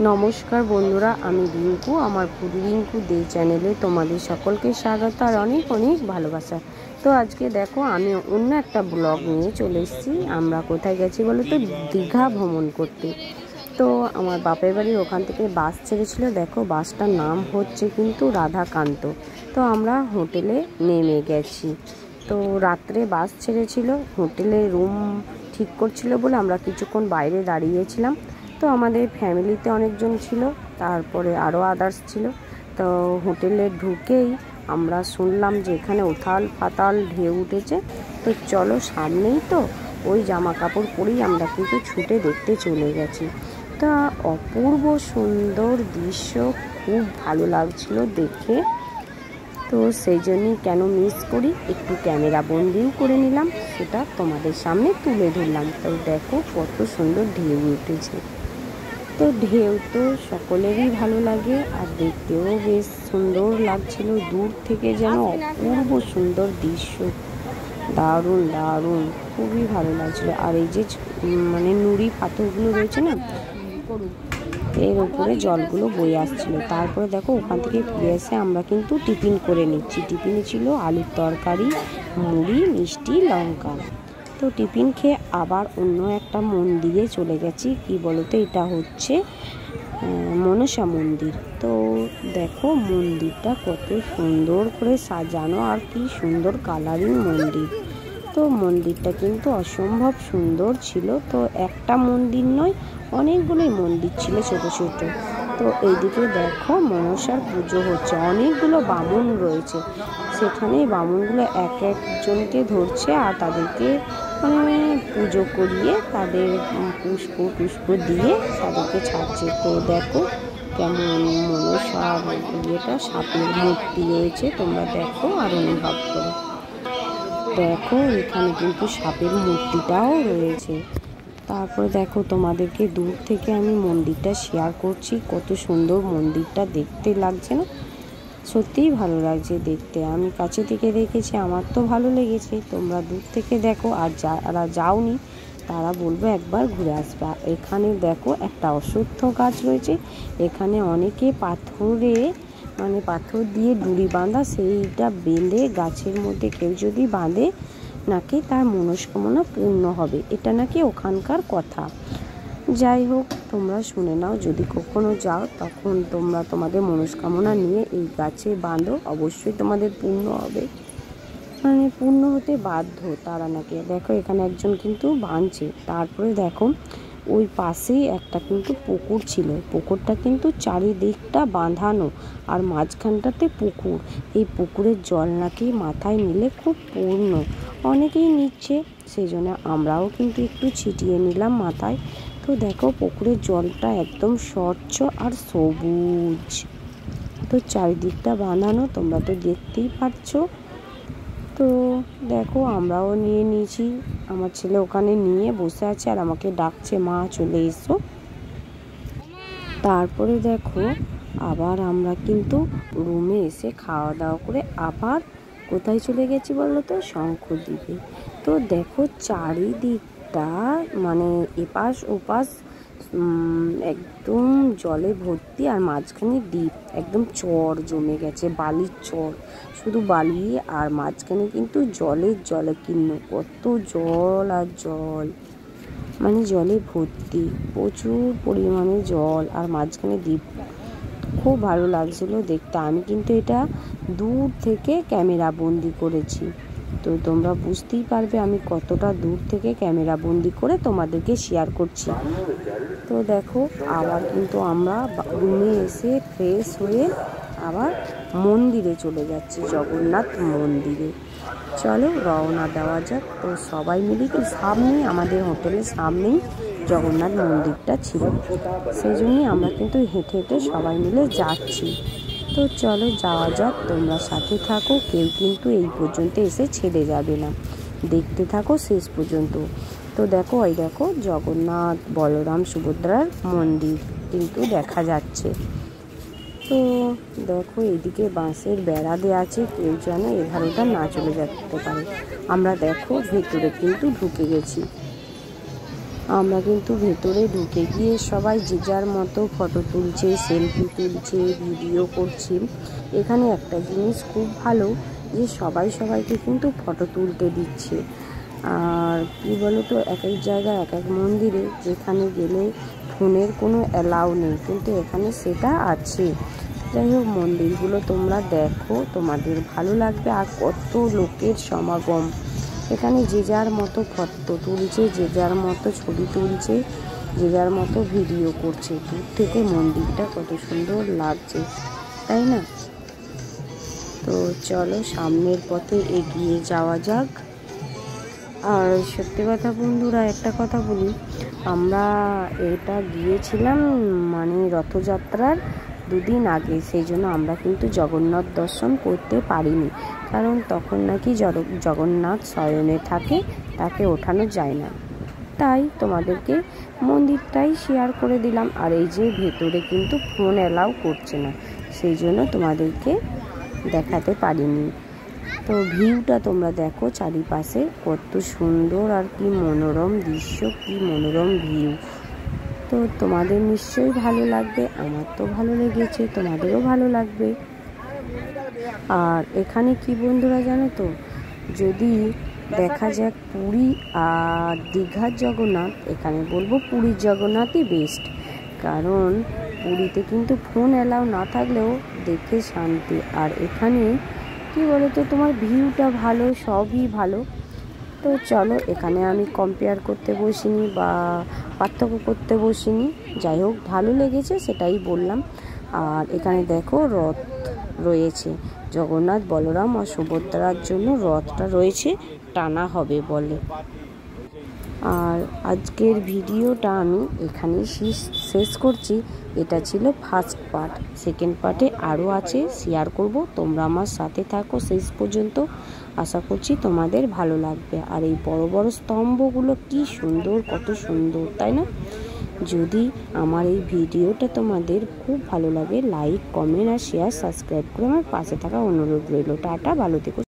নমস্কার বন্ধুরা, আমি রিঙ্কু। আমার ফুডি রিঙ্কু দে চ্যানেলে তোমাদের সকলকে স্বাগত আর অনেক অনেক ভালোবাসা। তো আজকে দেখো আমি অন্য একটা ব্লগ নিয়ে চলে এসেছি। আমরা কোথায় গেছি বলো তো? দীঘা ভ্রমণ করতে। তো আমার বাপের বাড়ির ওখান থেকে বাস ছেড়েছিল। দেখো বাসটার নাম হচ্ছে কিন্তু রাধাকান্ত। তো আমরা হোটেলে নেমে গেছি। তো রাত্রে বাস ছেড়েছিল, হোটেলে রুম ঠিক করছিল বলে আমরা কিছুক্ষণ বাইরে দাঁড়িয়েছিলাম। তো আমাদের ফ্যামিলিতে অনেকজন ছিল, তারপরে আরও আদার্স ছিল। তো হোটেলে ঢুকেই আমরা শুনলাম যে এখানে উথাল পাতাল ঢেউ উঠেছে। তো চলো, সামনেই তো, ওই জামা কাপড় পরেই আমরা কিন্তু ছুটে দেখতে চলে গেছি। তা অপূর্ব সুন্দর দৃশ্য, খুব ভালো লাগছিল দেখে। তো সেই জন্যই কেন মিস করি, একটু ক্যামেরা বন্দিও করে নিলাম, সেটা তোমাদের সামনে তুলে ধরলাম। তো দেখো কত সুন্দর ঢেউ উঠেছে। তো ঢেউ তো সকলেরই ভালো লাগে আর দেখতেও বেশ সুন্দর লাগছিল। দূর থেকে যেন অপূর্ব সুন্দর দৃশ্য, দারুণ দারুণ, খুবই ভালো লাগছিল। আর এই যে মানে নুড়ি পাথরগুলো রয়েছে না, এর উপরে জলগুলো বয়ে আসছিল। তারপরে দেখো ওখান থেকে ফিরে এসে আমরা কিন্তু টিফিন করে নিচ্ছি। টিফিনে ছিল আলুর তরকারি, মুড়ি, মিষ্টি, লঙ্কা। তো টিফিন খেয়ে আবার অন্য একটা মন্দিরে চলে গেছি। কি বলতো, এটা হচ্ছে মনসা মন্দির। তো দেখো মন্দিরটা কত সুন্দর করে সাজানো আর কি সুন্দর কালারিং মন্দির। তো মন্দিরটা কিন্তু অসম্ভব সুন্দর ছিল। তো একটা মন্দির নয়, অনেকগুলোই মন্দির ছিল ছোট ছোট। তো এইদিকে দেখো মনসার পুজো হচ্ছে, অনেকগুলো বামুন রয়েছে সেখানে। বামুনগুলো এক একজনকে ধরছে আর তাদেরকে মানে পুজো করিয়ে তাদের পুষ্প দিয়ে তাদেরকে ছাড়ছে। তো দেখো কেমন মনসার ইয়েটা, সাপের মূর্তি রয়েছে, তোমরা দেখো আর অনুভব করো। দেখো এখানে কিন্তু সাপের মূর্তিটাও রয়েছে। তারপরে দেখো তোমাদেরকে দূর থেকে আমি মন্দিরটা শেয়ার করছি। কত সুন্দর মন্দিরটা দেখতে লাগছে না? সত্যিই ভালো লাগছে দেখতে। আমি কাছে থেকে দেখেছি, আমার তো ভালো লেগেছে। তোমরা দূর থেকে দেখো, আর যারা যাওনি তারা বলবো একবার ঘুরে আসবা। এখানে দেখো একটা অশ্বত্থ গাছ রয়েছে। এখানে অনেকে পাথরে মানে পাথর দিয়ে ডুরি বাঁধা, সেইটা বেঁধে গাছের মধ্যে কেউ যদি বাঁধে নাকি তার মনস্কামনা পূর্ণ হবে, এটা নাকি ওখানকার কথা। যাই হোক, তোমরা শুনে নাও, যদি কখনো যাও তখন তোমরা তোমাদের মনস্কামনা নিয়ে এই গাছে বাঁধো, অবশ্যই তোমাদের পূর্ণ হবে, মানে পূর্ণ হতে বাধ্য তারা নাকি। দেখো এখানে একজন কিন্তু বাঁধছে। তারপরে দেখো ওই পাশেই একটা কিন্তু পুকুর ছিল। পুকুরটা কিন্তু চারিদিকটা বাঁধানো আর মাঝখানটাতে পুকুর। এই পুকুরের জল নাকি মাথায় নিলে খুব পূর্ণ। অনেকেই নিচ্ছে, সেই জন্য আমরাও কিন্তু একটু ছিটিয়ে নিলাম মাথায়। তো দেখো পুকুরের জলটা একদম স্বচ্ছ আর সবুজ। তো চারিদিকটা বাঁধানো, তোমরা তো দেখতেই পাচ্ছো। তো দেখো আমরাও নিয়ে নিয়েছি। আমার ছেলে ওখানে নিয়ে বসে আছে আর আমাকে ডাকছে, মা চলে এসো। তারপরে দেখো আবার আমরা কিন্তু রুমে এসে খাওয়া দাওয়া করে আবার কোথায় চলে গেছি বলো তো? শঙ্খদ্বীপে। তো দেখো চারিদিকটা মানে এপাশ ওপাশ একদম জলে ভর্তি আর মাঝখানে দ্বীপ, একদম চর জমে গেছে, বালির চর, শুধু বালি আর মাঝখানে কিন্তু জলে কিন্ন কত জল আর জল, মানে জলে ভর্তি, প্রচুর পরিমাণে জল আর মাঝখানে দ্বীপ। খুব ভালো লাগছিল দেখতে। আমি কিন্তু এটা দূর থেকে ক্যামেরা বন্দি করেছি। তো তোমরা বুঝতেই পারবে আমি কতটা দূর থেকে ক্যামেরা বন্দি করে তোমাদেরকে শেয়ার করছি। তো দেখো আবার কিন্তু আমরা রুমে এসে ফ্রেশ হয়ে আবার মন্দিরে চলে যাচ্ছি, জগন্নাথ মন্দিরে। চলো রওনা দেওয়া যাক। তো সবাই মিলে কি সামনেই, আমাদের হোটেলের সামনেই জগন্নাথ মন্দিরটা ছিল, সেই জন্যই আমরা কিন্তু হেঁটে হেঁটে সবাই মিলে যাচ্ছি। তো চলো যাওয়া যাক, তোমরা সাথে থাকো, কেউ কিন্তু এই পর্যন্ত এসে ছেড়ে যাবে না, দেখতে থাকো শেষ পর্যন্ত। তো দেখো ওই দেখো জগন্নাথ, বলরাম, সুভদ্রার মন্দির কিন্তু দেখা যাচ্ছে। তো দেখো এদিকে বাঁশের বেড়া দেওয়া আছে, কেউ যেন এধারোটা না চলে যেতে পারে। আমরা দেখো ভেতরে কিন্তু ঢুকে গেছি। আমরা কিন্তু ভেতরে ঢুকে গিয়ে সবাই যে যার মতো ফটো তুলছে, সেলফি তুলছে, ভিডিও করছি। এখানে একটা জিনিস খুব ভালো যে সবাই সবাইকে কিন্তু ফটো তুলতে দিচ্ছে। আর কি বলো তো, এক এক জায়গায় এক এক মন্দিরে যেখানে গেলে ফোনের কোনো অ্যালাউ নেই, কিন্তু এখানে সেটা আছে। যাই হোক, মন্দিরগুলো তোমরা দেখো, তোমাদের ভালো লাগবে। আর কত লোকের সমাগম, এখানে যে যার মতো ফটো তুলছে, যে যার মতো ছবি তুলছে, যে যার মতো ভিডিও করছে। দূর থেকে মন্দিরটা কত সুন্দর লাগছে, তাই না? তো চলো সামনের পথে এগিয়ে যাওয়া যাক। আর সত্যি কথা বন্ধুরা, একটা কথা বলি, আমরা এটা গিয়েছিলাম মানে রথযাত্রার দুদিন আগে, সেই জন্য আমরা কিন্তু জগন্নাথ দর্শন করতে পারিনি, কারণ তখন নাকি জগন্নাথ শয়নে থাকে, তাকে ওঠানো যায় না। তাই তোমাদেরকে মন্দিরটাই শেয়ার করে দিলাম। আর এই যে ভেতরে কিন্তু ফোন অ্যালাউ করছে না, সেই জন্য তোমাদেরকে দেখাতে পারিনি। তো ভিউটা তোমরা দেখো চারিপাশে কত সুন্দর, আর কি মনোরম দৃশ্য, কি মনোরম ভিউ। তো তোমাদের নিশ্চয়ই ভালো লাগবে, আমার তো ভালো লেগেছে, তোমাদেরও ভালো লাগবে। আর এখানে কি বন্ধুরা জানো তো, যদি দেখা যাক পুরী আর দীঘার জগন্নাথ, এখানে বলবো পুরীর জগন্নাথই বেস্ট। কারণ পুরীতে কিন্তু ফোন অ্যালাউ না থাকলেও দেখে শান্তি, আর এখানে কি বলো তো, তোমার ভিউটা ভালো, সবই ভালো। তো চলো, এখানে আমি কম্পেয়ার করতে বসিনি বা পার্থক্য করতে বসিনি, যাই হোক ভালো লেগেছে সেটাই বললাম। আর এখানে দেখো রথ রয়েছে, জগন্নাথ, বলরাম আর সুভদ্রার জন্য রথটা রয়েছে, টানা হবে বলে। আর আজকের ভিডিওটা আমি এখানেই শেষ করছি। এটা ছিল ফার্স্ট পার্ট, সেকেন্ড পার্টে আরও আছে, শেয়ার করব। তোমরা আমার সাথে থাকো শেষ পর্যন্ত, আশা করছি তোমাদের ভালো লাগবে। আর এই বড় বড় স্তম্ভগুলো কি সুন্দর, কত সুন্দর, তাই না? যদি আমার এই ভিডিওটা তোমাদের খুব ভালো লাগে, লাইক, কমেন্ট আর শেয়ার, সাবস্ক্রাইব করে আমার পাশে থাকা অনুরোধ রইল। টাটা, ভালো থেকো।